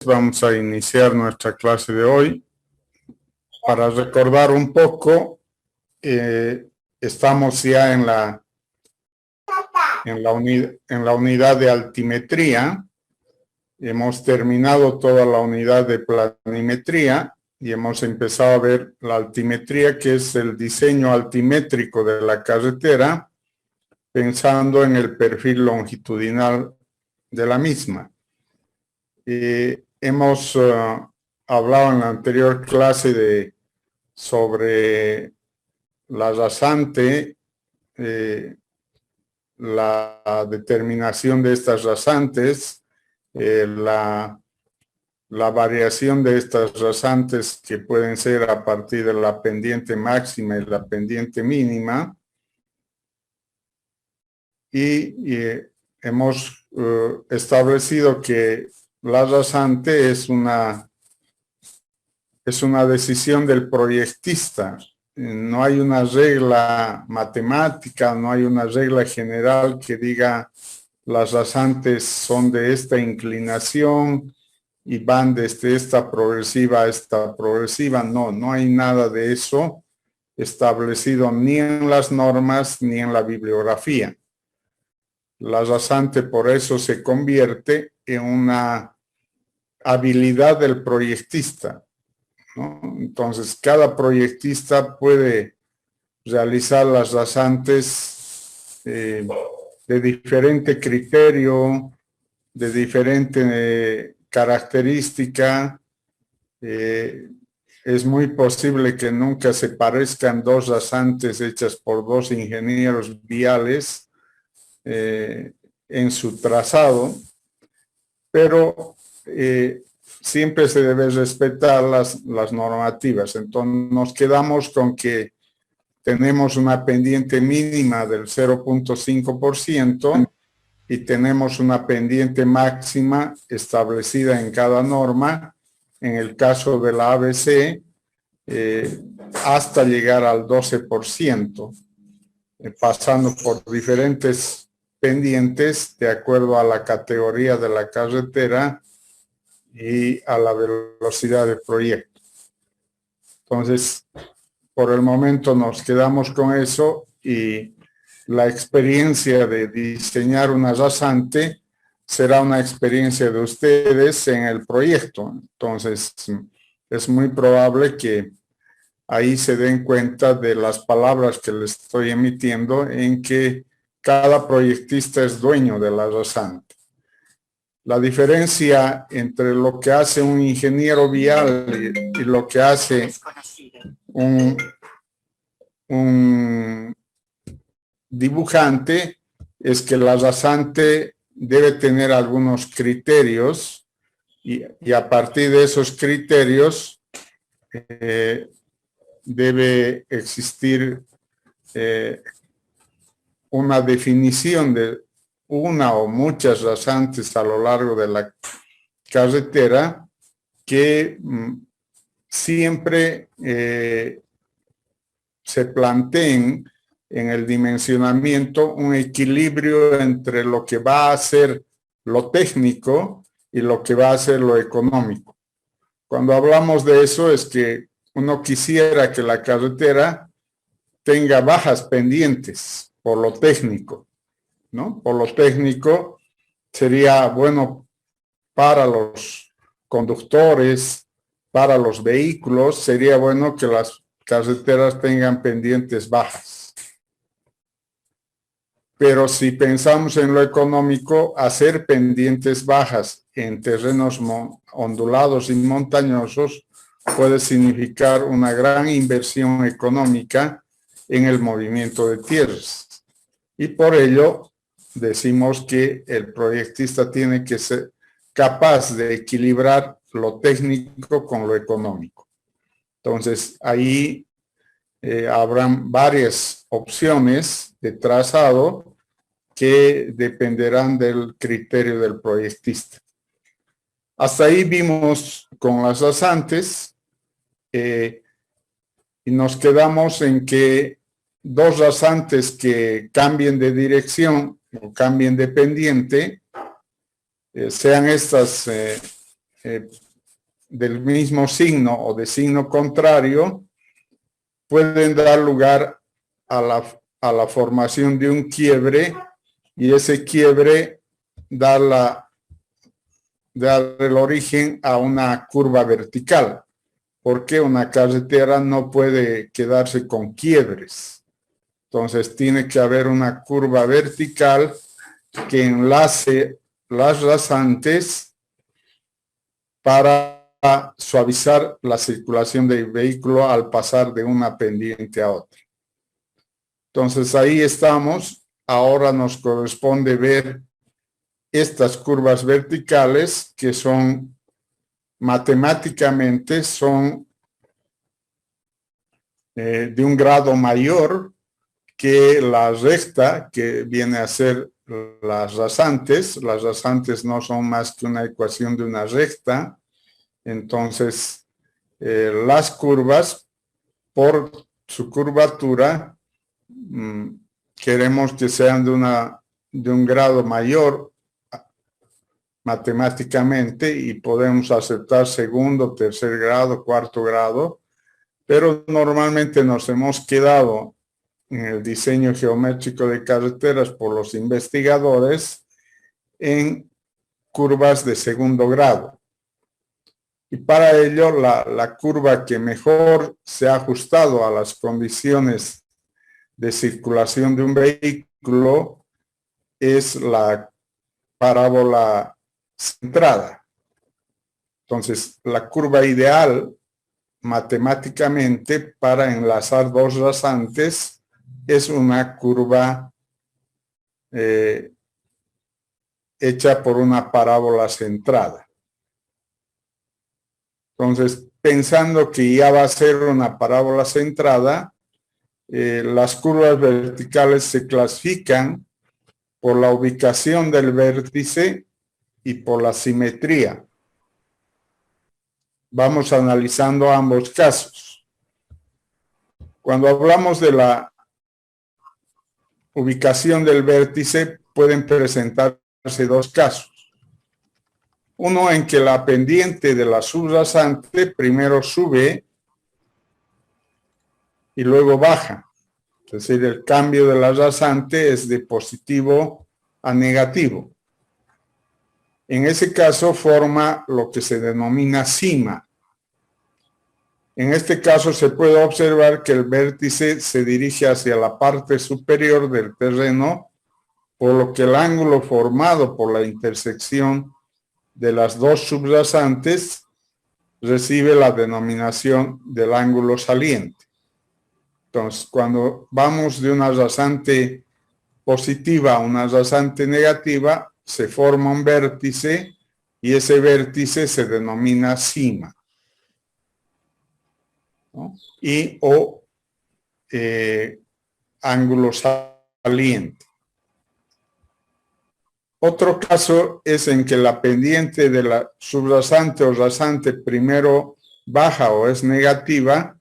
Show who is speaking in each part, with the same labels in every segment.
Speaker 1: Vamos a iniciar nuestra clase de hoy. Para recordar un poco, estamos ya en la unidad de altimetría. Hemos terminado toda la unidad de planimetría y hemos empezado a ver la altimetría, que es el diseño altimétrico de la carretera, pensando en el perfil longitudinal de la misma. Hemos hablado en la anterior clase sobre la rasante, la determinación de estas rasantes, la variación de estas rasantes que pueden ser a partir de la pendiente máxima y la pendiente mínima. Y hemos establecido que la rasante es una decisión del proyectista. No hay una regla matemática, no hay una regla general que diga las rasantes son de esta inclinación y van desde esta progresiva a esta progresiva. No hay nada de eso establecido ni en las normas ni en la bibliografía. La rasante por eso se convierte en una habilidad del proyectista, ¿no? Entonces, cada proyectista puede realizar las rasantes de diferente criterio, de diferente característica. Es muy posible que nunca se parezcan dos rasantes hechas por dos ingenieros viales en su trazado, pero siempre se debe respetar las normativas. Entonces nos quedamos con que tenemos una pendiente mínima del 0.5% y tenemos una pendiente máxima establecida en cada norma, en el caso de la ABC, hasta llegar al 12%, pasando por diferentes pendientes de acuerdo a la categoría de la carretera y a la velocidad del proyecto. Entonces, por el momento nos quedamos con eso y la experiencia de diseñar una rasante será una experiencia de ustedes en el proyecto. Entonces, es muy probable que ahí se den cuenta de las palabras que les estoy emitiendo, en que cada proyectista es dueño de la rasante. La diferencia entre lo que hace un ingeniero vial y lo que hace un dibujante es que la rasante debe tener algunos criterios y a partir de esos criterios debe existir una definición de una o muchas rasantes a lo largo de la carretera que siempre se planteen en el dimensionamiento un equilibrio entre lo que va a ser lo técnico y lo que va a ser lo económico. Cuando hablamos de eso es que uno quisiera que la carretera tenga bajas pendientes por lo técnico, ¿no? Por lo técnico sería bueno para los conductores, para los vehículos, sería bueno que las carreteras tengan pendientes bajas. Pero si pensamos en lo económico, hacer pendientes bajas en terrenos ondulados y montañosos puede significar una gran inversión económica en el movimiento de tierras. Y por ello decimos que el proyectista tiene que ser capaz de equilibrar lo técnico con lo económico. Entonces, ahí habrán varias opciones de trazado que dependerán del criterio del proyectista. Hasta ahí vimos con las rasantes y nos quedamos en que dos rasantes que cambien de dirección o cambien de pendiente, sean estas del mismo signo o de signo contrario pueden dar lugar a la formación de un quiebre, y ese quiebre da el origen a una curva vertical, porque una carretera no puede quedarse con quiebres. Entonces tiene que haber una curva vertical que enlace las rasantes para suavizar la circulación del vehículo al pasar de una pendiente a otra. Entonces ahí estamos. Ahora nos corresponde ver estas curvas verticales, que son matemáticamente de un grado mayor que la recta, que viene a ser las rasantes. Las rasantes no son más que una ecuación de una recta. Entonces, las curvas, por su curvatura, queremos que sean de un grado mayor matemáticamente, y podemos aceptar segundo, tercer grado, cuarto grado, pero normalmente nos hemos quedado en el diseño geométrico de carreteras por los investigadores en curvas de segundo grado. Y para ello, la curva que mejor se ha ajustado a las condiciones de circulación de un vehículo es la parábola centrada. Entonces, la curva ideal matemáticamente para enlazar dos rasantes es una curva hecha por una parábola centrada. Entonces, pensando que ya va a ser una parábola centrada, las curvas verticales se clasifican por la ubicación del vértice y por la simetría. Vamos analizando ambos casos. Cuando hablamos de la ubicación del vértice, pueden presentarse dos casos. Uno en que la pendiente de la subrasante primero sube y luego baja. Es decir, el cambio de la rasante es de positivo a negativo. En ese caso forma lo que se denomina cima. En este caso se puede observar que el vértice se dirige hacia la parte superior del terreno, por lo que el ángulo formado por la intersección de las dos subrasantes recibe la denominación del ángulo saliente. Entonces, cuando vamos de una rasante positiva a una rasante negativa, se forma un vértice y ese vértice se denomina cima, ¿no? O ángulo saliente. Otro caso es en que la pendiente de la subrasante o rasante primero baja o es negativa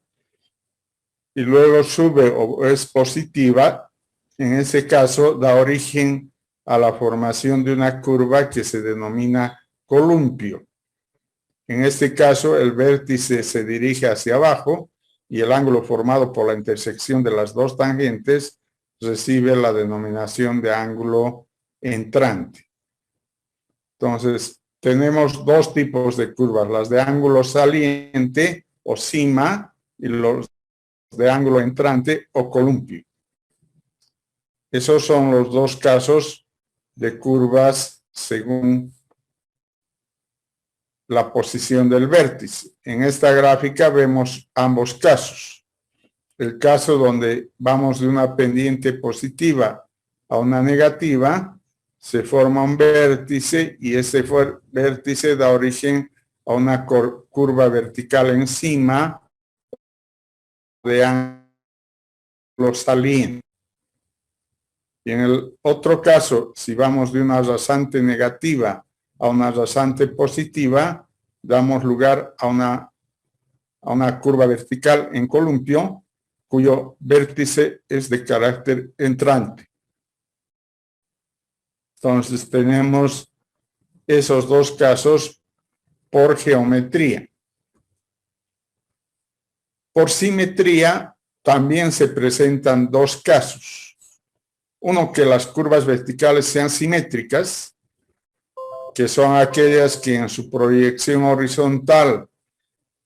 Speaker 1: y luego sube o es positiva. En ese caso da origen a la formación de una curva que se denomina columpio. En este caso el vértice se dirige hacia abajo y el ángulo formado por la intersección de las dos tangentes recibe la denominación de ángulo entrante. Entonces, tenemos dos tipos de curvas, las de ángulo saliente o cima y los de ángulo entrante o columpio. Esos son los dos casos de curvas según la posición del vértice. En esta gráfica vemos ambos casos. El caso donde vamos de una pendiente positiva a una negativa, se forma un vértice y ese vértice da origen a una curva vertical encima de ángulo saliente. Y en el otro caso, si vamos de una rasante negativa a una rasante positiva, damos lugar a una curva vertical en columpio, cuyo vértice es de carácter entrante. Entonces tenemos esos dos casos por geometría. Por simetría también se presentan dos casos. Uno, que las curvas verticales sean simétricas, que son aquellas que en su proyección horizontal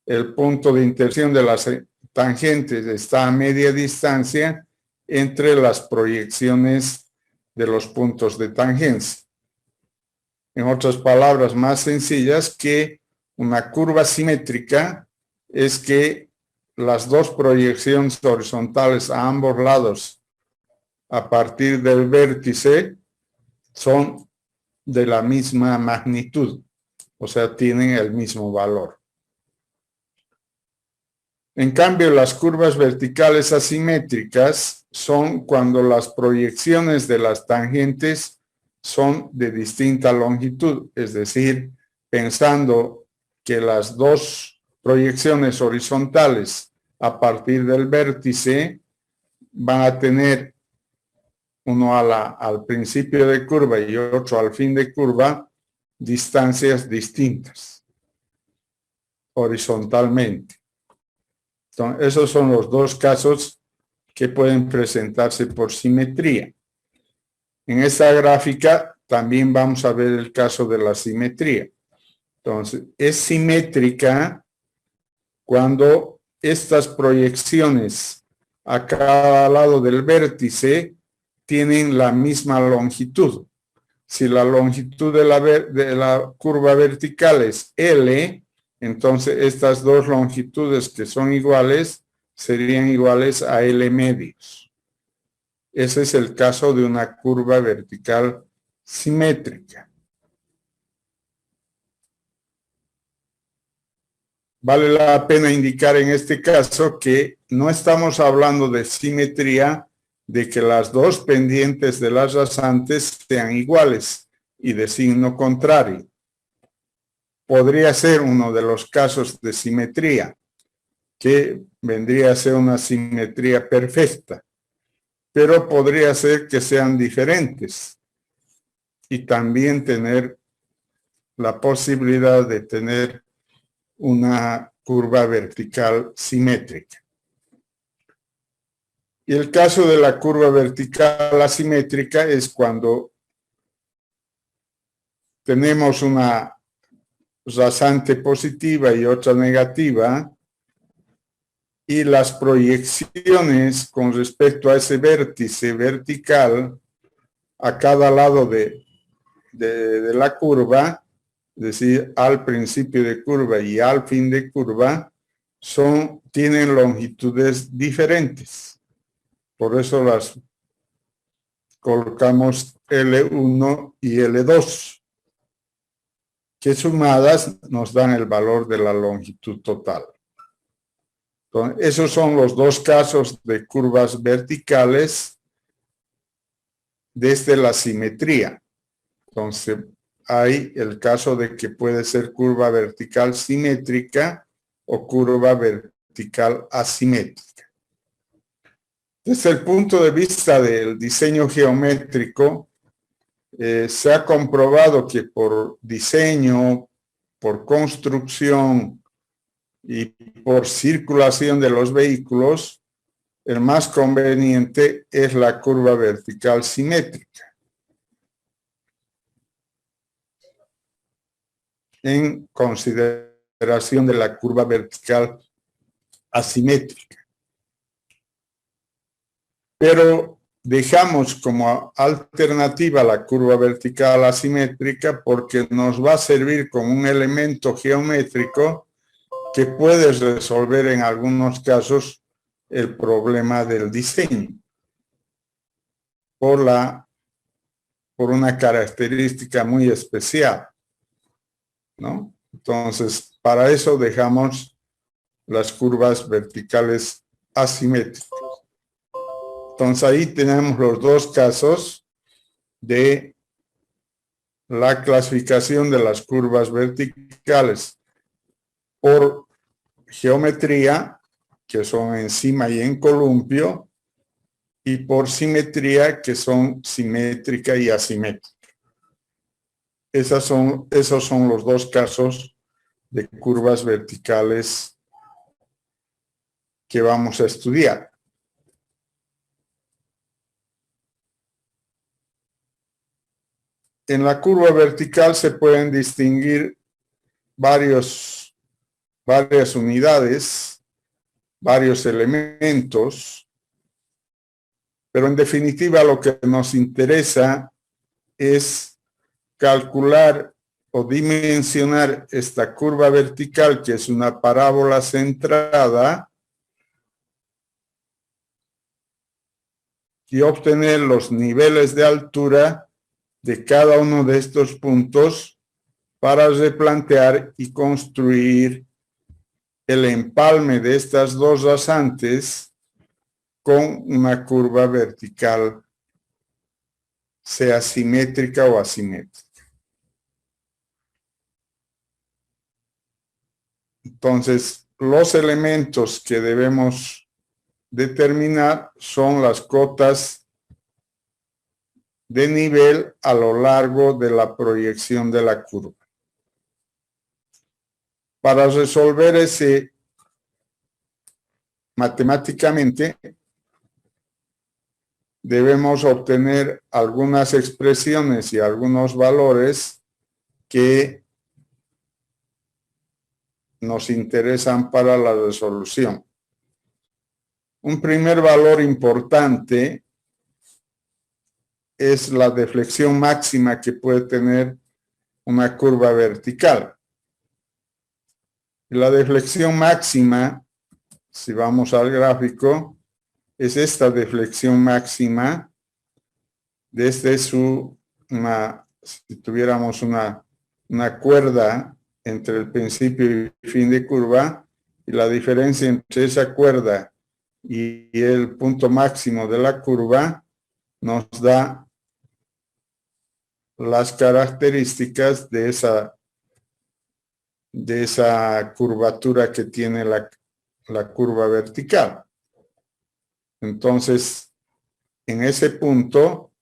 Speaker 1: el punto de intersección de las tangentes está a media distancia entre las proyecciones de los puntos de tangencia. En otras palabras más sencillas, que una curva simétrica es que las dos proyecciones horizontales a ambos lados a partir del vértice son de la misma magnitud, o sea, tienen el mismo valor. En cambio, las curvas verticales asimétricas son cuando las proyecciones de las tangentes son de distinta longitud, es decir, pensando que las dos proyecciones horizontales a partir del vértice van a tener uno al principio de curva y otro al fin de curva, distancias distintas horizontalmente. Entonces, esos son los dos casos que pueden presentarse por simetría. En esta gráfica también vamos a ver el caso de la simetría. Entonces, es simétrica cuando estas proyecciones a cada lado del vértice tienen la misma longitud. Si la longitud de la curva vertical es L, entonces estas dos longitudes que son iguales serían iguales a L medios. Ese es el caso de una curva vertical simétrica. Vale la pena indicar en este caso que no estamos hablando de simetría de que las dos pendientes de las rasantes sean iguales y de signo contrario. Podría ser uno de los casos de simetría, que vendría a ser una simetría perfecta, pero podría ser que sean diferentes y también tener la posibilidad de tener una curva vertical simétrica. Y el caso de la curva vertical asimétrica es cuando tenemos una rasante positiva y otra negativa, y las proyecciones con respecto a ese vértice vertical a cada lado de la curva, es decir, al principio de curva y al fin de curva, tienen longitudes diferentes. Por eso las colocamos L1 y L2. Que sumadas nos dan el valor de la longitud total. Entonces, esos son los dos casos de curvas verticales desde la simetría. Entonces, hay el caso de que puede ser curva vertical simétrica o curva vertical asimétrica. Desde el punto de vista del diseño geométrico, se ha comprobado que por diseño, por construcción y por circulación de los vehículos, el más conveniente es la curva vertical simétrica, en consideración de la curva vertical asimétrica. Pero dejamos como alternativa la curva vertical asimétrica porque nos va a servir como un elemento geométrico que puede resolver en algunos casos el problema del diseño por una característica muy especial, ¿no? Entonces, para eso dejamos las curvas verticales asimétricas. Entonces, ahí tenemos los dos casos de la clasificación de las curvas verticales por geometría, que son encima y en columpio, y por simetría, que son simétrica y asimétrica. Esos son los dos casos de curvas verticales que vamos a estudiar. En la curva vertical se pueden distinguir varias unidades, varios elementos, pero en definitiva lo que nos interesa es calcular o dimensionar esta curva vertical, que es una parábola centrada, y obtener los niveles de altura de cada uno de estos puntos para replantear y construir el empalme de estas dos rasantes con una curva vertical, sea simétrica o asimétrica. Entonces, los elementos que debemos determinar son las cotas de nivel a lo largo de la proyección de la curva. Para resolver ese matemáticamente, debemos obtener algunas expresiones y algunos valores que nos interesan para la resolución. Un primer valor importante es la deflexión máxima que puede tener una curva vertical. La deflexión máxima, si vamos al gráfico, es esta deflexión máxima desde si tuviéramos una cuerda entre el principio y fin de curva, y la diferencia entre esa cuerda y el punto máximo de la curva nos da las características de esa curvatura que tiene la curva vertical. Entonces, en ese punto,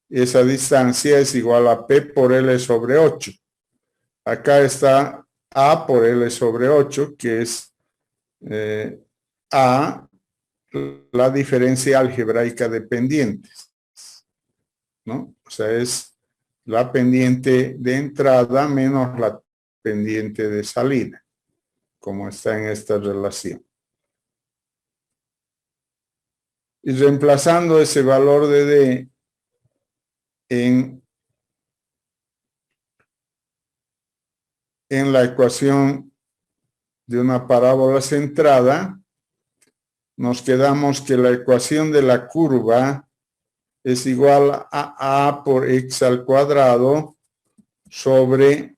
Speaker 1: esa distancia es igual a P por L sobre 8. Acá está A por L sobre 8, que es A, la diferencia algebraica de pendientes, ¿no? O sea, es la pendiente de entrada menos la pendiente de salida, como está en esta relación. Y reemplazando ese valor de D en la ecuación de una parábola centrada, nos quedamos que la ecuación de la curva es igual a A por X al cuadrado sobre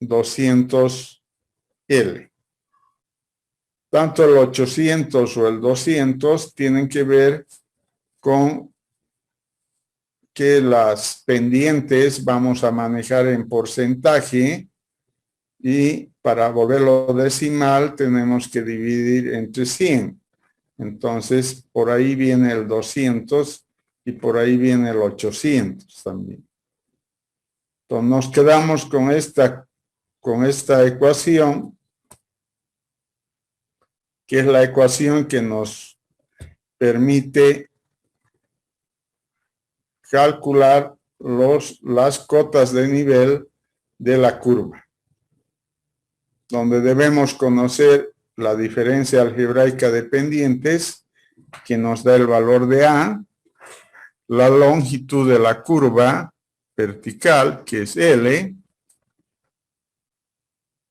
Speaker 1: 200L. Tanto el 800 o el 200 tienen que ver con que las pendientes vamos a manejar en porcentaje, y para volverlo decimal tenemos que dividir entre 100. Entonces, por ahí viene el 200 y por ahí viene el 800 también. Entonces, nos quedamos con esta ecuación, que es la ecuación que nos permite calcular las cotas de nivel de la curva, donde debemos conocer la diferencia algebraica de pendientes, que nos da el valor de A, la longitud de la curva vertical, que es L,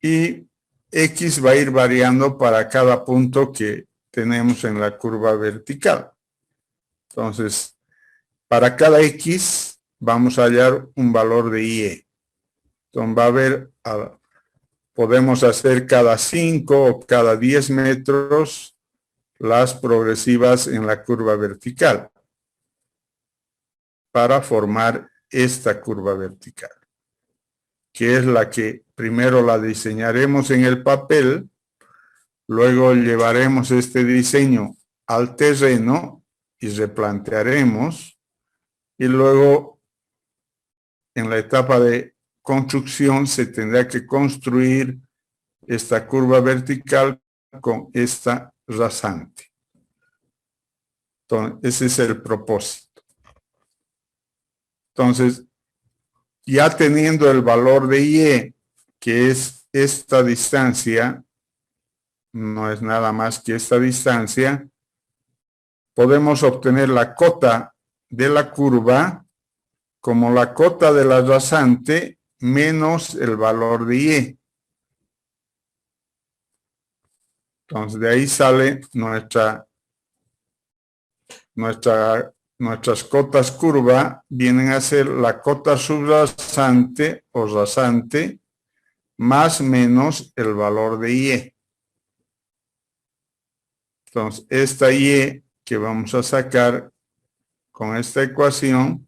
Speaker 1: y X va a ir variando para cada punto que tenemos en la curva vertical. Entonces, para cada X vamos a hallar un valor de IE. Entonces va a haber, podemos hacer cada 5 o cada 10 metros las progresivas en la curva vertical para formar esta curva vertical, que es la que primero la diseñaremos en el papel, luego llevaremos este diseño al terreno y replantearemos, y luego en la etapa de construcción se tendrá que construir esta curva vertical con esta rasante. Entonces, ese es el propósito. Entonces, ya teniendo el valor de Y, que es esta distancia, no es nada más que esta distancia, podemos obtener la cota de la curva como la cota de la rasante menos el valor de Y. Entonces, de ahí sale nuestras cotas curva, vienen a ser la cota subrasante o rasante más menos el valor de Y. Entonces, esta Y que vamos a sacar con esta ecuación,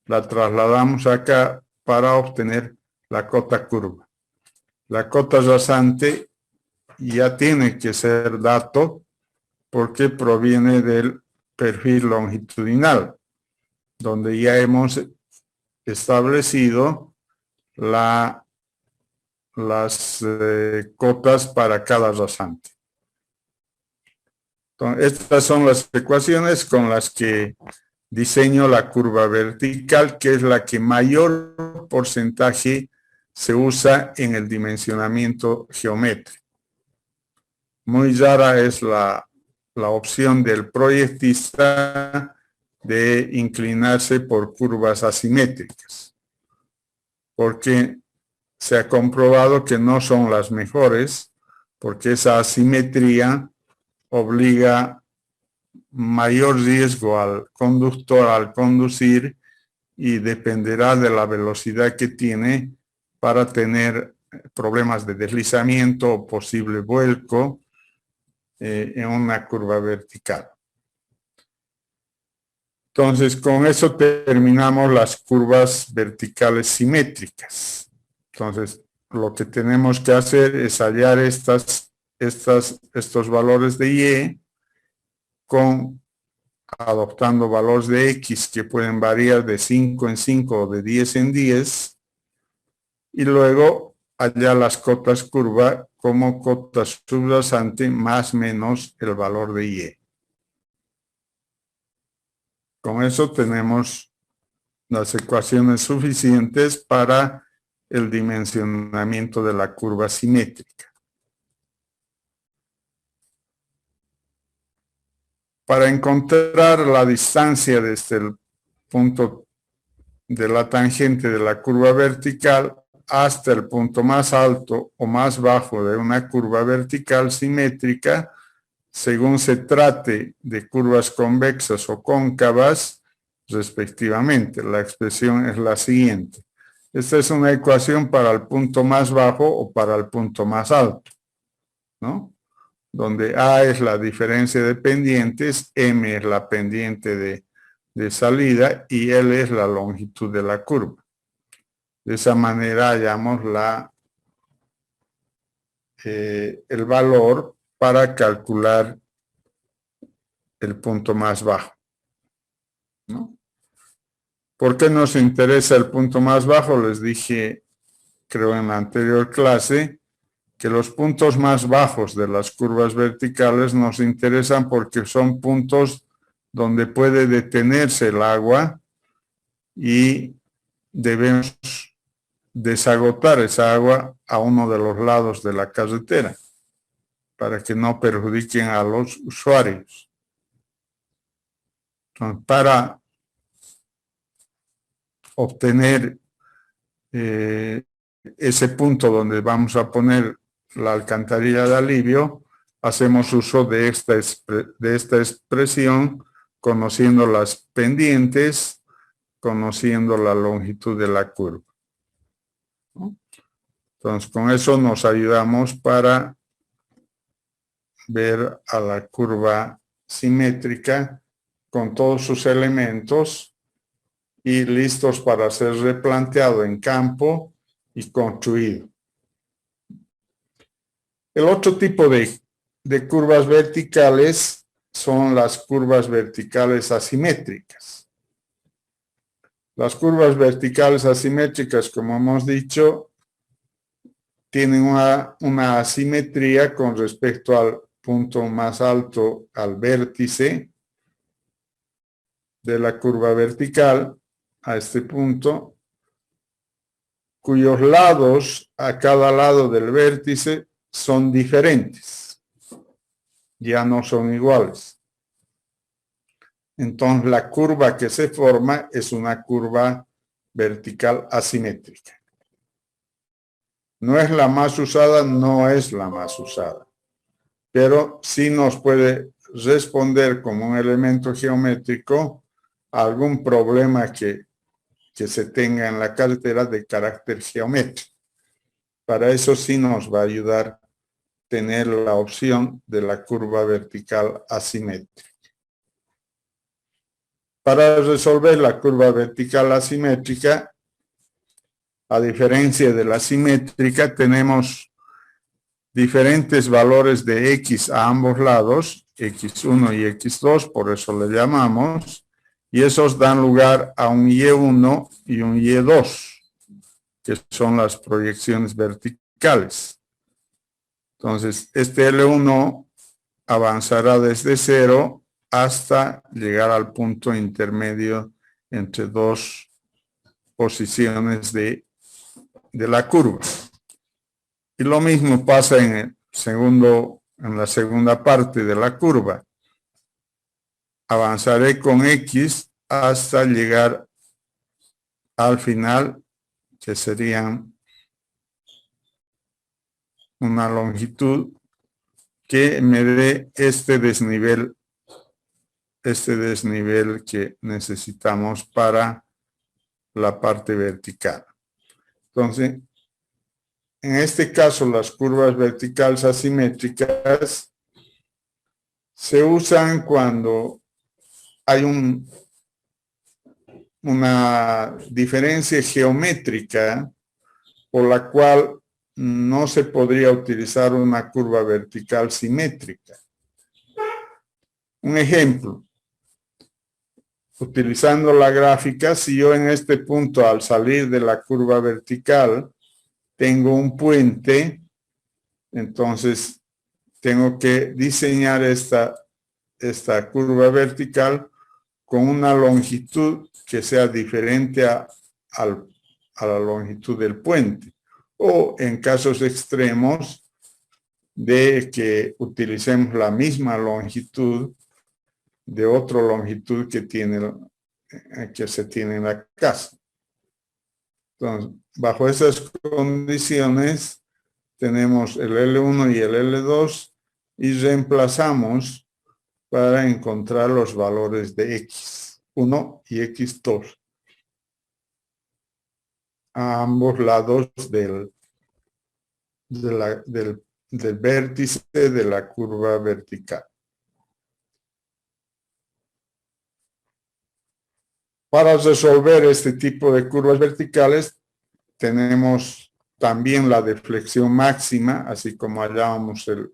Speaker 1: la trasladamos acá para obtener la cota curva. La cota rasante ya tiene que ser dato porque proviene del perfil longitudinal, donde ya hemos establecido las cotas para cada rasante. Entonces, estas son las ecuaciones con las que diseño la curva vertical, que es la que mayor porcentaje se usa en el dimensionamiento geométrico. Muy rara es la opción del proyectista de inclinarse por curvas asimétricas, porque se ha comprobado que no son las mejores, porque esa asimetría obliga mayor riesgo al conductor al conducir y dependerá de la velocidad que tiene para tener problemas de deslizamiento o posible vuelco en una curva vertical. Entonces, con eso terminamos las curvas verticales simétricas. Entonces, lo que tenemos que hacer es hallar estos valores de Y adoptando valores de X que pueden variar de 5 en 5 o de 10 en 10, y luego hallar las cotas curva como cota subrasante más menos el valor de Y. Con eso tenemos las ecuaciones suficientes para el dimensionamiento de la curva simétrica. Para encontrar la distancia desde el punto de la tangente de la curva vertical hasta el punto más alto o más bajo de una curva vertical simétrica, según se trate de curvas convexas o cóncavas, respectivamente. La expresión es la siguiente. Esta es una ecuación para el punto más bajo o para el punto más alto, ¿no? Donde A es la diferencia de pendientes, M es la pendiente de salida y L es la longitud de la curva. De esa manera hallamos el valor para calcular el punto más bajo, ¿no? ¿Por qué nos interesa el punto más bajo? Les dije, creo en la anterior clase, que los puntos más bajos de las curvas verticales nos interesan porque son puntos donde puede detenerse el agua y debemos desagotar esa agua a uno de los lados de la carretera para que no perjudiquen a los usuarios. Entonces, para obtener ese punto donde vamos a poner la alcantarilla de alivio, hacemos uso de esta expresión, conociendo las pendientes, conociendo la longitud de la curva, ¿no? Entonces, con eso nos ayudamos para ver a la curva simétrica con todos sus elementos y listos para ser replanteado en campo y construido. El otro tipo de curvas verticales son las curvas verticales asimétricas. Las curvas verticales asimétricas, como hemos dicho, tienen una asimetría con respecto al punto más alto, al vértice de la curva vertical, a este punto, cuyos lados a cada lado del vértice son diferentes, ya no son iguales. Entonces la curva que se forma es una curva vertical asimétrica. No es la más usada, no es la más usada, pero sí nos puede responder como un elemento geométrico a algún problema que se tenga en la cartera de carácter geométrico. Para eso sí nos va a ayudar tener la opción de la curva vertical asimétrica. Para resolver la curva vertical asimétrica, a diferencia de la simétrica, tenemos diferentes valores de x a ambos lados, x1 y x2, por eso le llamamos, y esos dan lugar a un y1 y un y2, que son las proyecciones verticales. Entonces, este L1 avanzará desde 0 hasta llegar al punto intermedio entre dos posiciones de la curva. Y lo mismo pasa en la segunda parte de la curva. Avanzaré con X hasta llegar al final, que serían una longitud que me dé este desnivel que necesitamos para la parte vertical. Entonces, en este caso, las curvas verticales asimétricas se usan cuando hay una diferencia geométrica por la cual no se podría utilizar una curva vertical simétrica. Un ejemplo, utilizando la gráfica, si yo en este punto al salir de la curva vertical tengo un puente, entonces tengo que diseñar esta curva vertical con una longitud que sea diferente a la longitud del puente. O en casos extremos de que utilicemos la misma longitud de otra longitud que se tiene en la casa. Entonces, bajo esas condiciones, tenemos el L1 y el L2 y reemplazamos para encontrar los valores de X1 y X2 a ambos lados del vértice de la curva vertical. Para resolver este tipo de curvas verticales, tenemos también la deflexión máxima, así como hallábamos el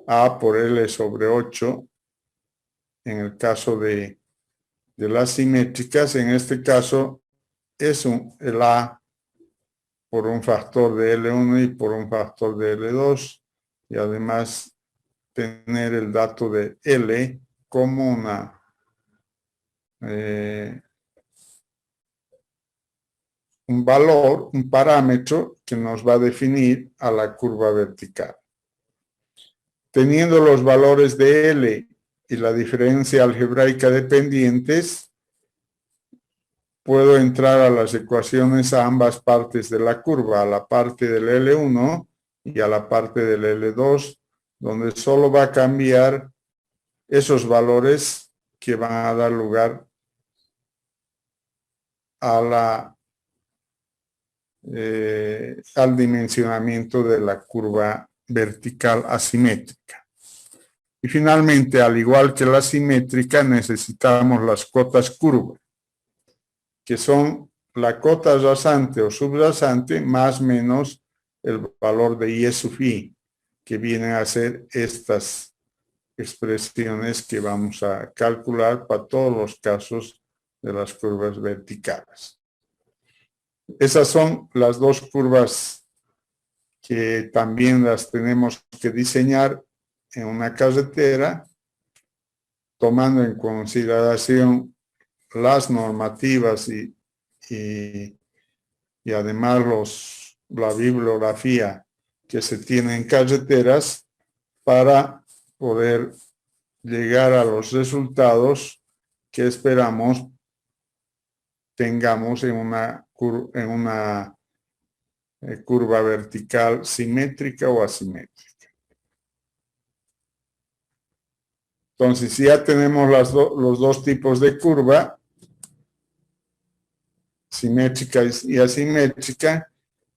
Speaker 1: A por L sobre 8, en el caso de las simétricas. En este caso es el A por un factor de L1 y por un factor de L2, y además tener el dato de L como un valor, un parámetro que nos va a definir a la curva vertical. Teniendo los valores de L y la diferencia algebraica dependientes, puedo entrar a las ecuaciones a ambas partes de la curva, a la parte del L1 y a la parte del L2, donde solo va a cambiar esos valores que van a dar lugar a al dimensionamiento de la curva vertical asimétrica. Y finalmente, al igual que la simétrica, necesitamos las cotas curva, que son la cota rasante o subrasante más menos el valor de I sub i, que vienen a ser estas expresiones que vamos a calcular para todos los casos de las curvas verticales. Esas son las dos curvas que también las tenemos que diseñar en una carretera, tomando en consideración las normativas y además la bibliografía que se tiene en carreteras para poder llegar a los resultados que esperamos tengamos en una curva vertical simétrica o asimétrica. Entonces, si ya tenemos los dos tipos de curva, simétrica y asimétrica,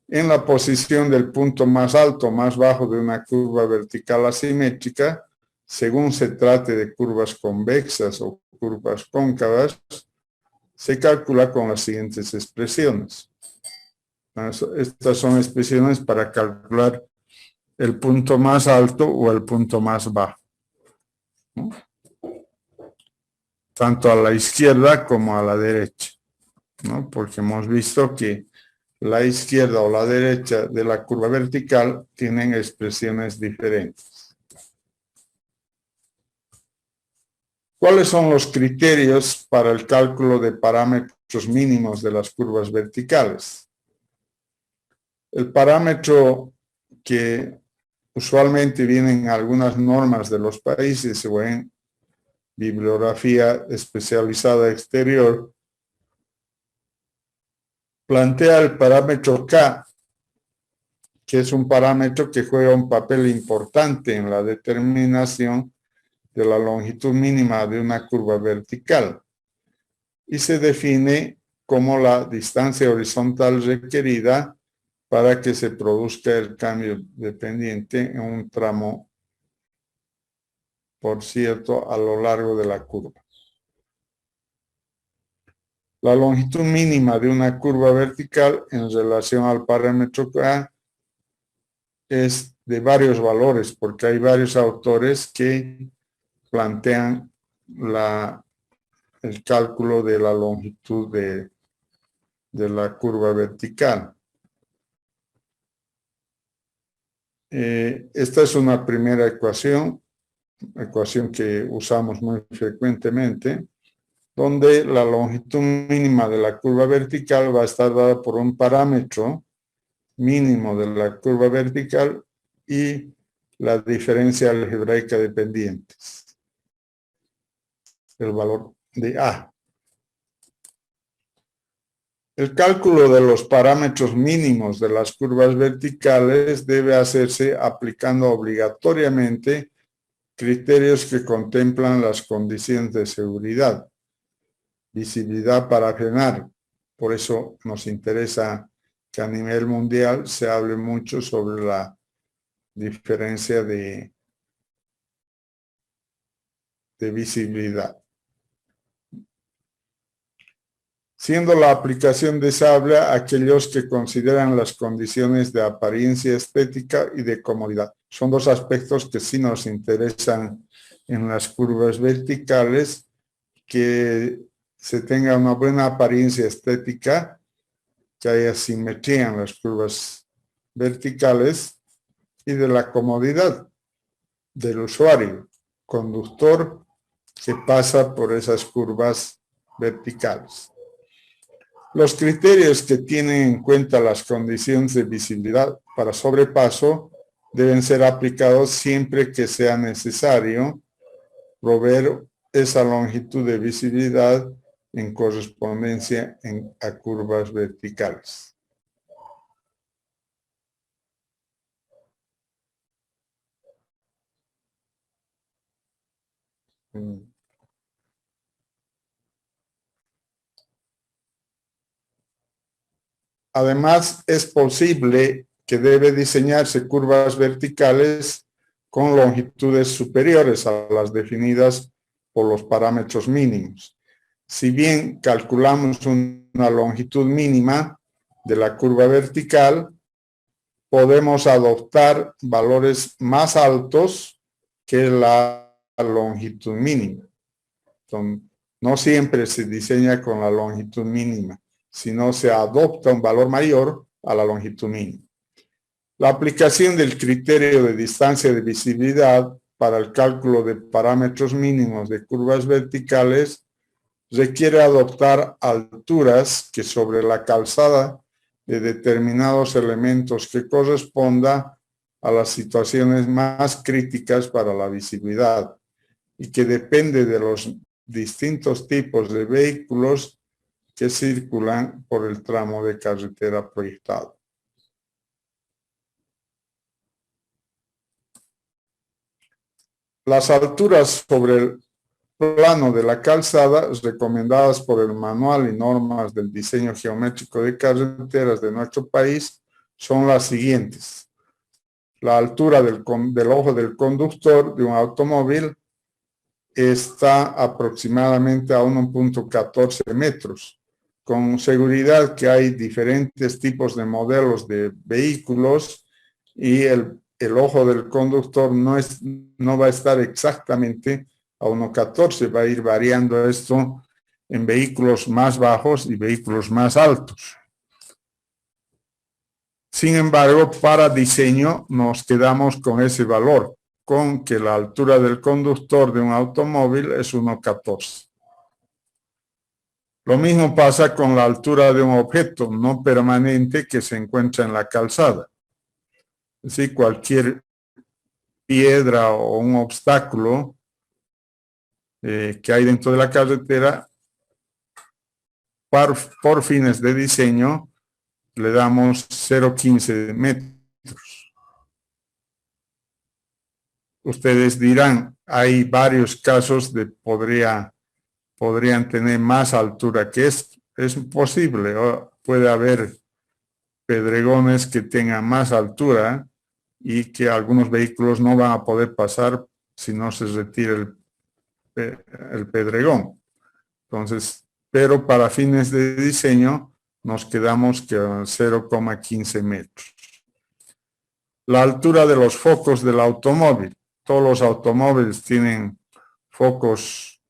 Speaker 1: en la posición del punto más alto o más bajo de una curva vertical asimétrica, según se trate de curvas convexas o curvas cóncavas, se calcula con las siguientes expresiones. Estas son expresiones para calcular el punto más alto o el punto más bajo, ¿no? Tanto a la izquierda como a la derecha, ¿no? Porque hemos visto que la izquierda o la derecha de la curva vertical tienen expresiones diferentes. ¿Cuáles son los criterios para el cálculo de parámetros mínimos de las curvas verticales? El parámetro que usualmente viene en algunas normas de los países o en bibliografía especializada exterior, plantea el parámetro K, que es un parámetro que juega un papel importante en la determinación de la longitud mínima de una curva vertical y se define como la distancia horizontal requerida para que se produzca el cambio de pendiente en un tramo, por cierto, a lo largo de la curva. La longitud mínima de una curva vertical en relación al parámetro K es de varios valores, porque hay varios autores que plantean el cálculo de la longitud de la curva vertical. Esta es una primera ecuación que usamos muy frecuentemente, donde la longitud mínima de la curva vertical va a estar dada por un parámetro mínimo de la curva vertical y la diferencia algebraica de pendientes, el valor de A. El cálculo de los parámetros mínimos de las curvas verticales debe hacerse aplicando obligatoriamente criterios que contemplan las condiciones de seguridad, visibilidad para frenar. Por eso nos interesa que a nivel mundial se hable mucho sobre la diferencia de visibilidad. Siendo la aplicación deseable a aquellos que consideran las condiciones de apariencia estética y de comodidad. Son dos aspectos que sí nos interesan en las curvas verticales, que se tenga una buena apariencia estética, que haya simetría en las curvas verticales y de la comodidad del usuario, conductor que pasa por esas curvas verticales. Los criterios que tienen en cuenta las condiciones de visibilidad para sobrepaso deben ser aplicados siempre que sea necesario proveer esa longitud de visibilidad en correspondencia a curvas verticales. Además, es posible que debe diseñarse curvas verticales con longitudes superiores a las definidas por los parámetros mínimos. Si bien calculamos una longitud mínima de la curva vertical, podemos adoptar valores más altos que la longitud mínima. Entonces, no siempre se diseña con la longitud mínima. sino se adopta un valor mayor a la longitud mínima. La aplicación del criterio de distancia de visibilidad para el cálculo de parámetros mínimos de curvas verticales requiere adoptar alturas que sobre la calzada de determinados elementos que corresponda a las situaciones más críticas para la visibilidad y que depende de los distintos tipos de vehículos que circulan por el tramo de carretera proyectado. Las alturas sobre el plano de la calzada recomendadas por el Manual y Normas del Diseño Geométrico de Carreteras de nuestro país son las siguientes. La altura del ojo del conductor de un automóvil está aproximadamente a 1.14 metros. Con seguridad que hay diferentes tipos de modelos de vehículos y el ojo del conductor no va a estar exactamente a 1.14, va a ir variando esto en vehículos más bajos y vehículos más altos. Sin embargo, para diseño nos quedamos con ese valor, con que la altura del conductor de un automóvil es 1.14. Lo mismo pasa con la altura de un objeto no permanente que se encuentra en la calzada. Es decir, cualquier piedra o un obstáculo que hay dentro de la carretera, por fines de diseño, le damos 0.15 metros. Ustedes dirán, hay varios casos de podrían tener más altura que esto. Es posible, puede haber pedregones que tengan más altura y que algunos vehículos no van a poder pasar si no se retira el pedregón. Entonces, pero para fines de diseño nos quedamos con 0.15 metros. La altura de los focos del automóvil. Todos los automóviles tienen focos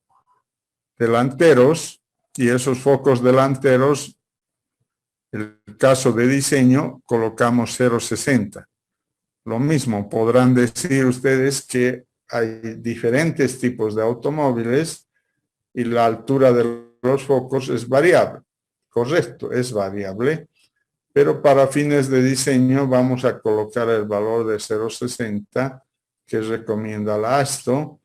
Speaker 1: delanteros y esos focos delanteros, en el caso de diseño, colocamos 0.60. Lo mismo, podrán decir ustedes que hay diferentes tipos de automóviles y la altura de los focos es variable. Correcto, es variable, pero para fines de diseño vamos a colocar el valor de 0.60 que recomienda la ASTO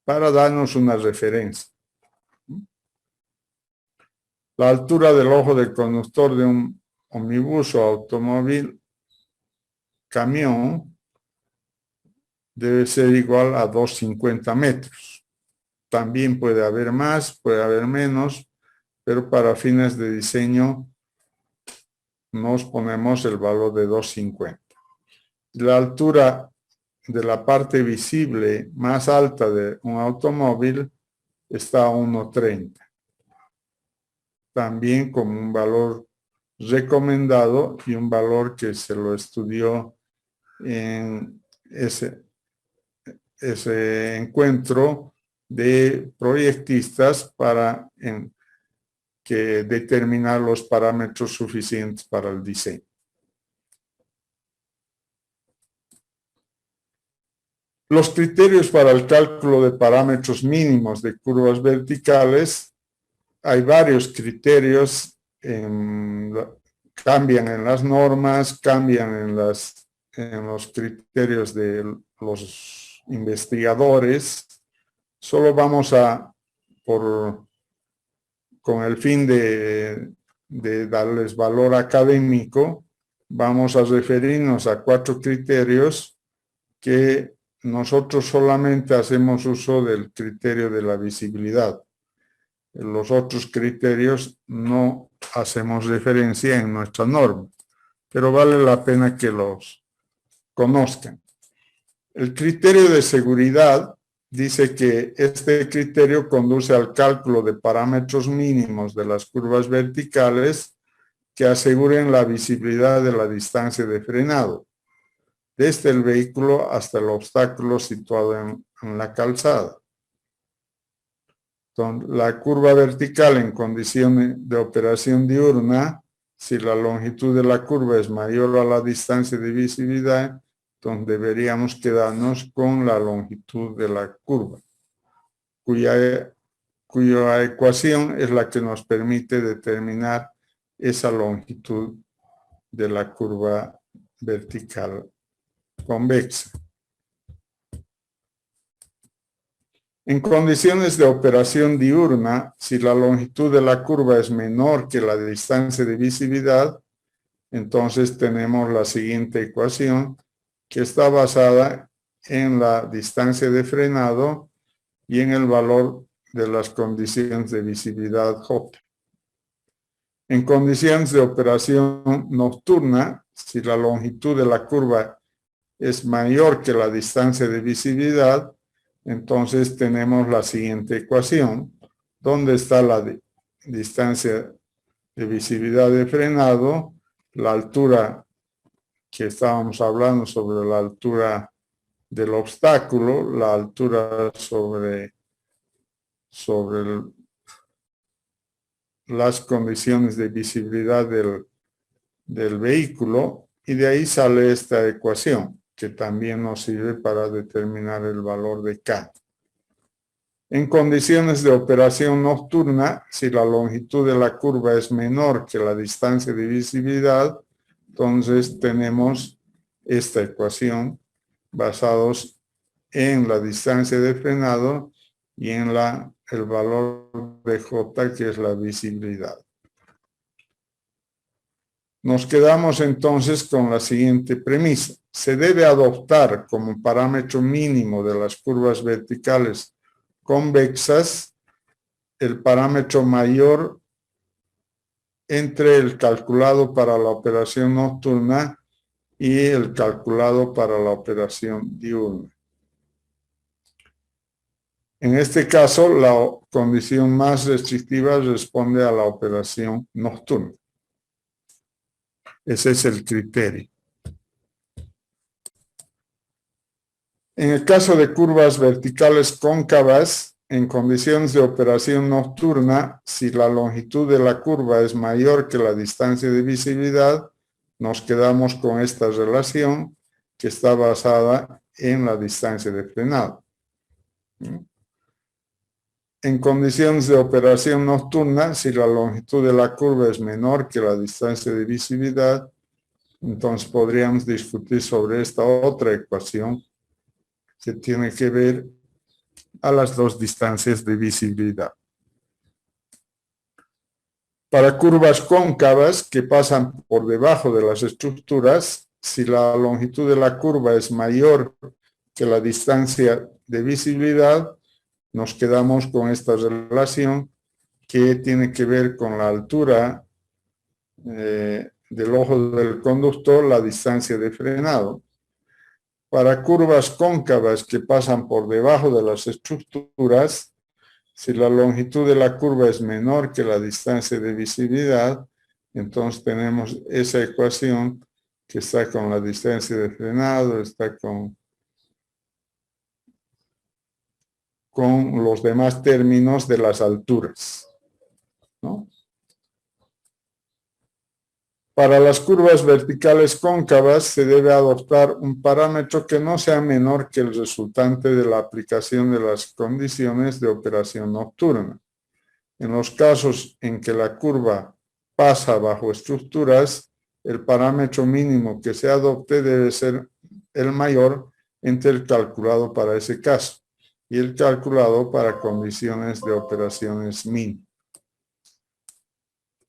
Speaker 1: para darnos una referencia. La altura del ojo del conductor de un omnibus o automóvil, camión, debe ser igual a 250 metros. También puede haber más, puede haber menos, pero para fines de diseño nos ponemos el valor de 250. La altura de la parte visible más alta de un automóvil está a 1.30. También como un valor recomendado y un valor que se lo estudió en ese encuentro de proyectistas para que determinar los parámetros suficientes para el diseño. Los criterios para el cálculo de parámetros mínimos de curvas verticales, hay varios criterios, cambian en las normas, cambian en los criterios de los investigadores. Solo vamos con el fin de darles valor académico, vamos a referirnos a 4 criterios que nosotros solamente hacemos uso del criterio de la visibilidad. Los otros criterios no hacemos referencia en nuestra norma, pero vale la pena que los conozcan. El criterio de seguridad dice que este criterio conduce al cálculo de parámetros mínimos de las curvas verticales que aseguren la visibilidad de la distancia de frenado, desde el vehículo hasta el obstáculo situado en la calzada. Entonces, la curva vertical en condiciones de operación diurna, si la longitud de la curva es mayor a la distancia de visibilidad, entonces deberíamos quedarnos con la longitud de la curva, cuya ecuación es la que nos permite determinar esa longitud de la curva vertical convexa. En condiciones de operación diurna, si la longitud de la curva es menor que la distancia de visibilidad, entonces tenemos la siguiente ecuación que está basada en la distancia de frenado y en el valor de las condiciones de visibilidad J. En condiciones de operación nocturna, si la longitud de la curva es mayor que la distancia de visibilidad, entonces tenemos la siguiente ecuación, donde está la distancia de visibilidad de frenado, la altura que estábamos hablando sobre la altura del obstáculo, la altura sobre las condiciones de visibilidad del vehículo, y de ahí sale esta ecuación, que también nos sirve para determinar el valor de K. En condiciones de operación nocturna, si la longitud de la curva es menor que la distancia de visibilidad, entonces tenemos esta ecuación basados en la distancia de frenado y en el valor de J, que es la visibilidad. Nos quedamos entonces con la siguiente premisa. Se debe adoptar como parámetro mínimo de las curvas verticales convexas el parámetro mayor entre el calculado para la operación nocturna y el calculado para la operación diurna. En este caso, la condición más restrictiva responde a la operación nocturna. Ese es el criterio. En el caso de curvas verticales cóncavas, en condiciones de operación nocturna, si la longitud de la curva es mayor que la distancia de visibilidad, nos quedamos con esta relación que está basada en la distancia de frenado. En condiciones de operación nocturna, si la longitud de la curva es menor que la distancia de visibilidad, entonces podríamos discutir sobre esta otra ecuación que tiene que ver a las dos distancias de visibilidad. Para curvas cóncavas que pasan por debajo de las estructuras, si la longitud de la curva es mayor que la distancia de visibilidad, nos quedamos con esta relación que tiene que ver con la altura del ojo del conductor, la distancia de frenado. Para curvas cóncavas que pasan por debajo de las estructuras, si la longitud de la curva es menor que la distancia de visibilidad, entonces tenemos esa ecuación que está con la distancia de frenado, está con los demás términos de las alturas, ¿no? Para las curvas verticales cóncavas se debe adoptar un parámetro que no sea menor que el resultante de la aplicación de las condiciones de operación nocturna. En los casos en que la curva pasa bajo estructuras, el parámetro mínimo que se adopte debe ser el mayor entre el calculado para ese caso y el calculado para condiciones de operaciones min.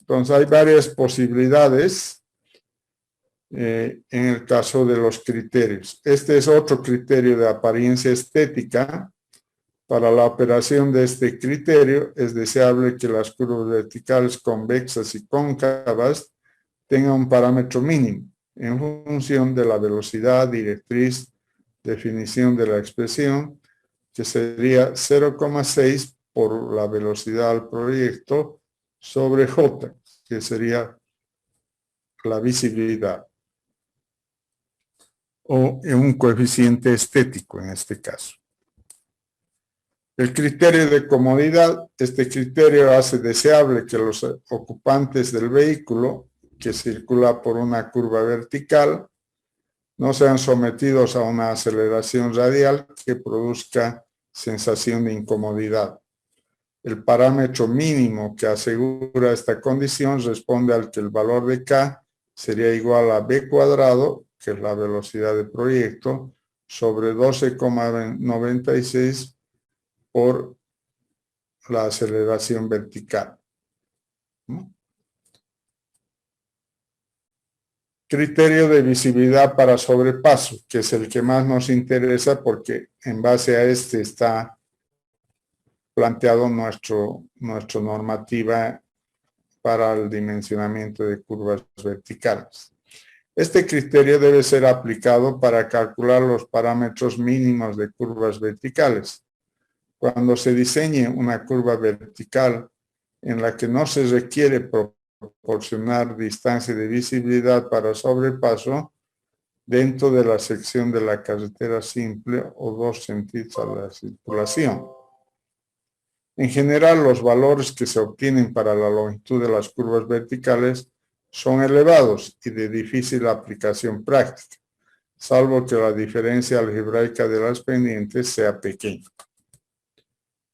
Speaker 1: Entonces hay varias posibilidades en el caso de los criterios. Este es otro criterio de apariencia estética. Para la operación de este criterio es deseable que las curvas verticales convexas y cóncavas tengan un parámetro mínimo en función de la velocidad directriz, definición de la expresión, que sería 0,6 por la velocidad al proyecto sobre J, que sería la visibilidad, o en un coeficiente estético en este caso. El criterio de comodidad, este criterio hace deseable que los ocupantes del vehículo que circula por una curva vertical no sean sometidos a una aceleración radial que produzca sensación de incomodidad. El parámetro mínimo que asegura esta condición responde al que el valor de K sería igual a B cuadrado, que es la velocidad de proyecto, sobre 12,96 por la aceleración vertical. Criterio de visibilidad para sobrepaso, que es el que más nos interesa porque en base a este está planteado nuestra normativa para el dimensionamiento de curvas verticales. Este criterio debe ser aplicado para calcular los parámetros mínimos de curvas verticales. Cuando se diseñe una curva vertical en la que no se requiere proporcionar distancia de visibilidad para sobrepaso dentro de la sección de la carretera simple o 2 sentidos a la circulación. En general, los valores que se obtienen para la longitud de las curvas verticales son elevados y de difícil aplicación práctica, salvo que la diferencia algebraica de las pendientes sea pequeña.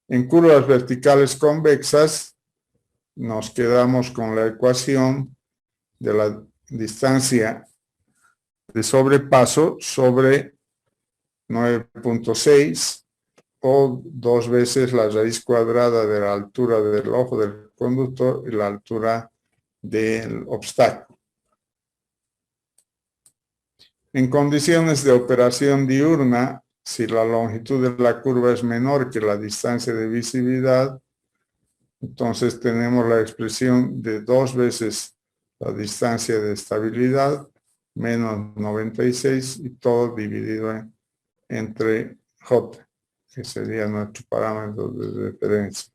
Speaker 1: En curvas verticales convexas, nos quedamos con la ecuación de la distancia de sobrepaso sobre 9.6 o 2 veces la raíz cuadrada de la altura del ojo del conductor y la altura del obstáculo. En condiciones de operación diurna, si la longitud de la curva es menor que la distancia de visibilidad, entonces tenemos la expresión de 2 veces la distancia de estabilidad menos 96 y todo dividido entre J, que sería nuestro parámetro de referencia.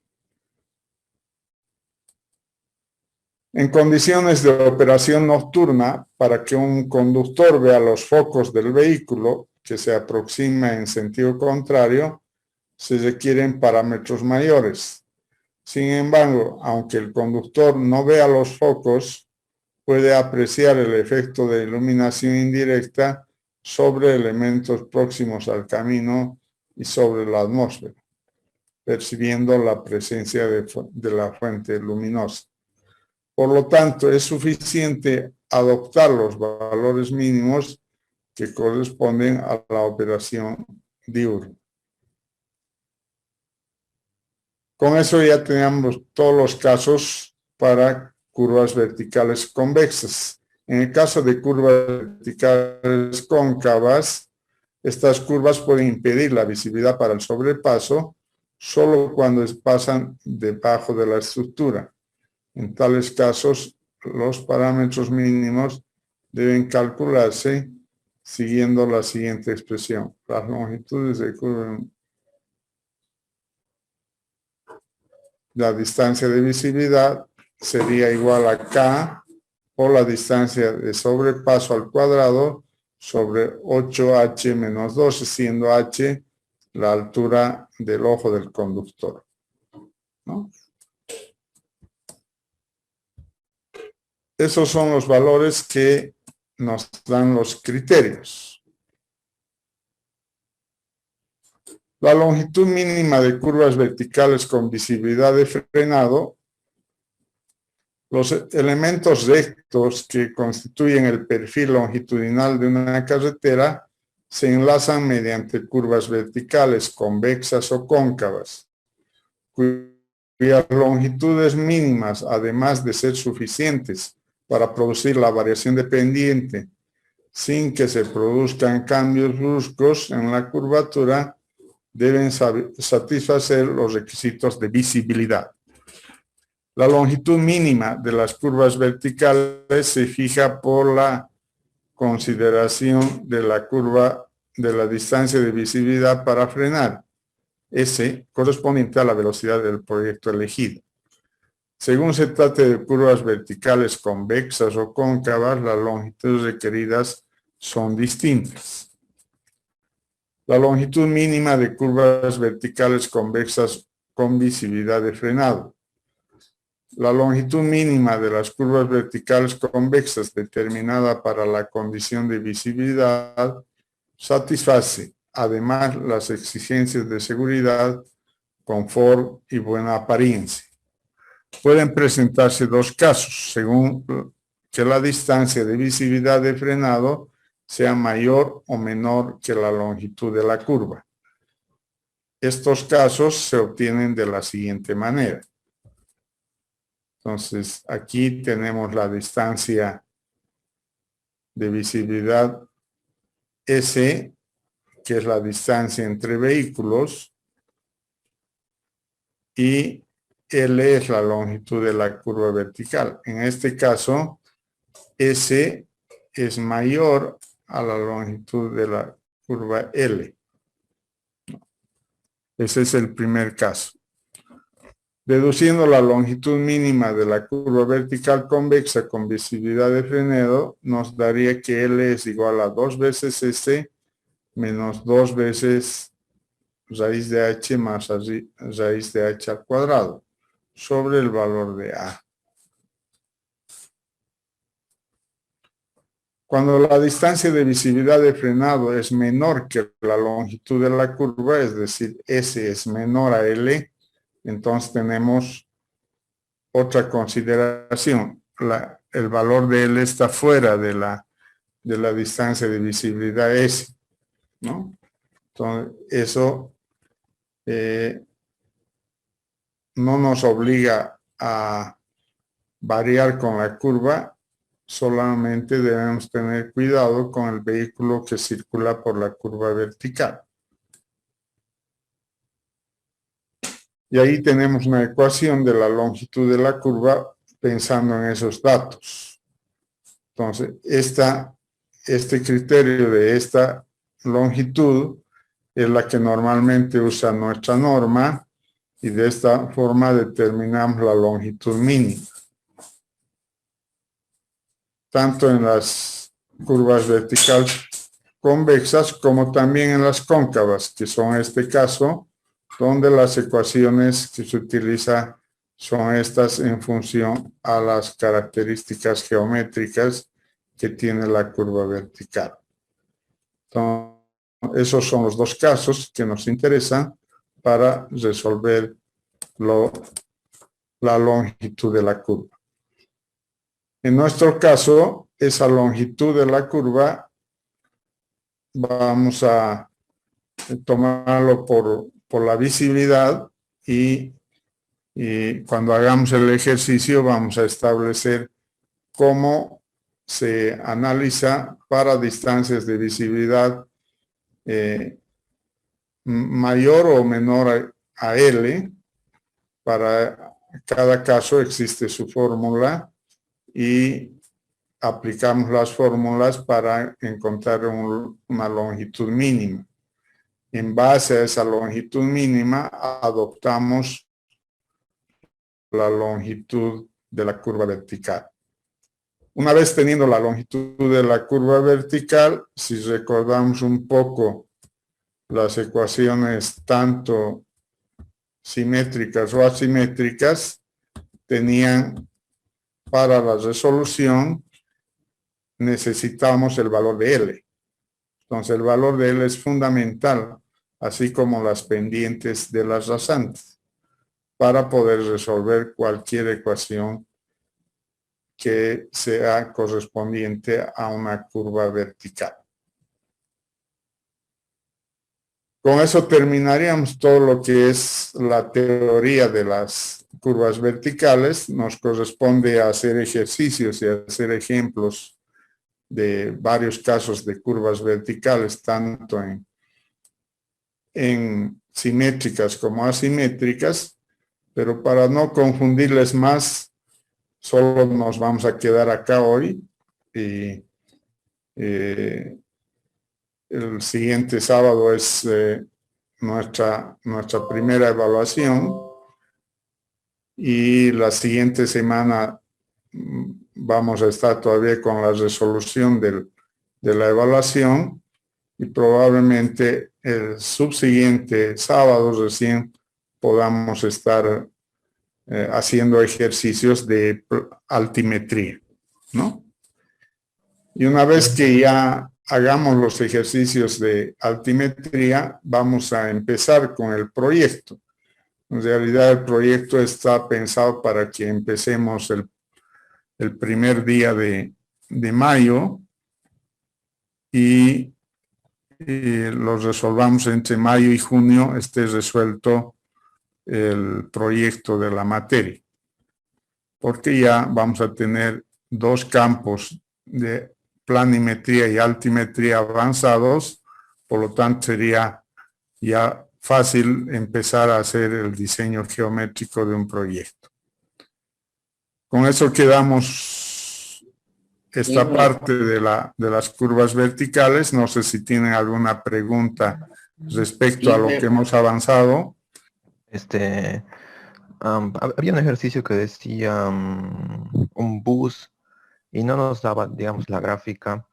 Speaker 1: En condiciones de operación nocturna, para que un conductor vea los focos del vehículo que se aproxima en sentido contrario, se requieren parámetros mayores. Sin embargo, aunque el conductor no vea los focos, puede apreciar el efecto de iluminación indirecta sobre elementos próximos al camino y sobre la atmósfera, percibiendo la presencia de la fuente luminosa. Por lo tanto, es suficiente adoptar los valores mínimos que corresponden a la operación diurna. Con eso ya tenemos todos los casos para curvas verticales convexas. En el caso de curvas verticales cóncavas, estas curvas pueden impedir la visibilidad para el sobrepaso solo cuando pasan debajo de la estructura. En tales casos, los parámetros mínimos deben calcularse siguiendo la siguiente expresión. Las longitudes de curva, la distancia de visibilidad sería igual a K por la distancia de sobrepaso al cuadrado sobre 8H menos 12, siendo H la altura del ojo del conductor, ¿no? Esos son los valores que nos dan los criterios. La longitud mínima de curvas verticales con visibilidad de frenado, los elementos rectos que constituyen el perfil longitudinal de una carretera se enlazan mediante curvas verticales convexas o cóncavas, cuyas longitudes mínimas, además de ser suficientes para producir la variación de pendiente sin que se produzcan cambios bruscos en la curvatura, deben satisfacer los requisitos de visibilidad. La longitud mínima de las curvas verticales se fija por la consideración de la curva de la distancia de visibilidad para frenar, S, correspondiente a la velocidad del proyecto elegido. Según se trate de curvas verticales convexas o cóncavas, las longitudes requeridas son distintas. La longitud mínima de curvas verticales convexas con visibilidad de frenado. La longitud mínima de las curvas verticales convexas determinada para la condición de visibilidad satisface además las exigencias de seguridad, confort y buena apariencia. Pueden presentarse dos casos, según que la distancia de visibilidad de frenado sea mayor o menor que la longitud de la curva. Estos casos se obtienen de la siguiente manera. Entonces, aquí tenemos la distancia de visibilidad S, que es la distancia entre vehículos, y L es la longitud de la curva vertical. En este caso, S es mayor a la longitud de la curva L. Ese es el primer caso. Deduciendo la longitud mínima de la curva vertical convexa con visibilidad de frenado, nos daría que L es igual a 2 veces S menos 2 veces raíz de H más raíz de H al cuadrado sobre el valor de A. Cuando la distancia de visibilidad de frenado es menor que la longitud de la curva, es decir, S es menor a L, entonces tenemos otra consideración. El valor de L está fuera de la distancia de visibilidad S, ¿no? Entonces, eso no nos obliga a variar con la curva, solamente debemos tener cuidado con el vehículo que circula por la curva vertical. Y ahí tenemos una ecuación de la longitud de la curva pensando en esos datos. Entonces, este criterio de esta longitud es la que normalmente usa nuestra norma y de esta forma determinamos la longitud mínima. Tanto en las curvas verticales convexas como también en las cóncavas, que son este caso, donde las ecuaciones que se utilizan son estas en función a las características geométricas que tiene la curva vertical. Entonces, esos son los dos casos que nos interesan para resolver la longitud de la curva. En nuestro caso, esa longitud de la curva vamos a tomarlo por la visibilidad y cuando hagamos el ejercicio vamos a establecer cómo se analiza para distancias de visibilidad mayor o menor a L. Para cada caso existe su fórmula y aplicamos las fórmulas para encontrar una longitud mínima. En base a esa longitud mínima, adoptamos la longitud de la curva vertical. Una vez teniendo la longitud de la curva vertical, si recordamos un poco las ecuaciones tanto simétricas o asimétricas, tenían para la resolución necesitamos el valor de L. Entonces el valor de L es fundamental, así como las pendientes de las rasantes, para poder resolver cualquier ecuación que sea correspondiente a una curva vertical. Con eso terminaríamos todo lo que es la teoría de las curvas verticales. Nos corresponde hacer ejercicios y hacer ejemplos de varios casos de curvas verticales, tanto en simétricas como asimétricas, pero para no confundirles más, solo nos vamos a quedar acá hoy y el siguiente sábado es nuestra primera evaluación y la siguiente semana vamos a estar todavía con la resolución de la evaluación y probablemente el subsiguiente sábado recién podamos estar haciendo ejercicios de altimetría, ¿no? Y una vez que ya hagamos los ejercicios de altimetría, vamos a empezar con el proyecto. En realidad el proyecto está pensado para que empecemos el primer día de mayo y los resolvamos entre mayo y junio, esté resuelto el proyecto de la materia. Porque ya vamos a tener dos campos de planimetría y altimetría avanzados, por lo tanto sería ya fácil empezar a hacer el diseño geométrico de un proyecto. Con eso quedamos esta parte de las curvas verticales. No sé si tienen alguna pregunta respecto a lo que hemos avanzado.
Speaker 2: Había un ejercicio que decía un bus y no nos daba, digamos, la gráfica.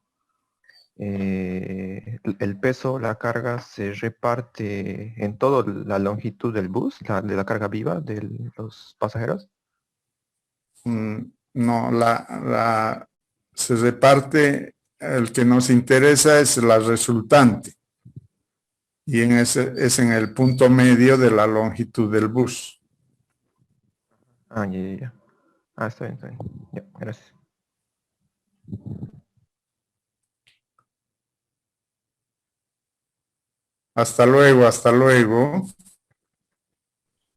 Speaker 2: El peso, la carga se reparte en toda la longitud del bus, de la carga viva de los pasajeros.
Speaker 1: No, se reparte, el que nos interesa es la resultante. Y es en el punto medio de la longitud del bus.
Speaker 2: Ya. Está bien, está bien. Ya, gracias.
Speaker 1: Hasta luego, hasta luego.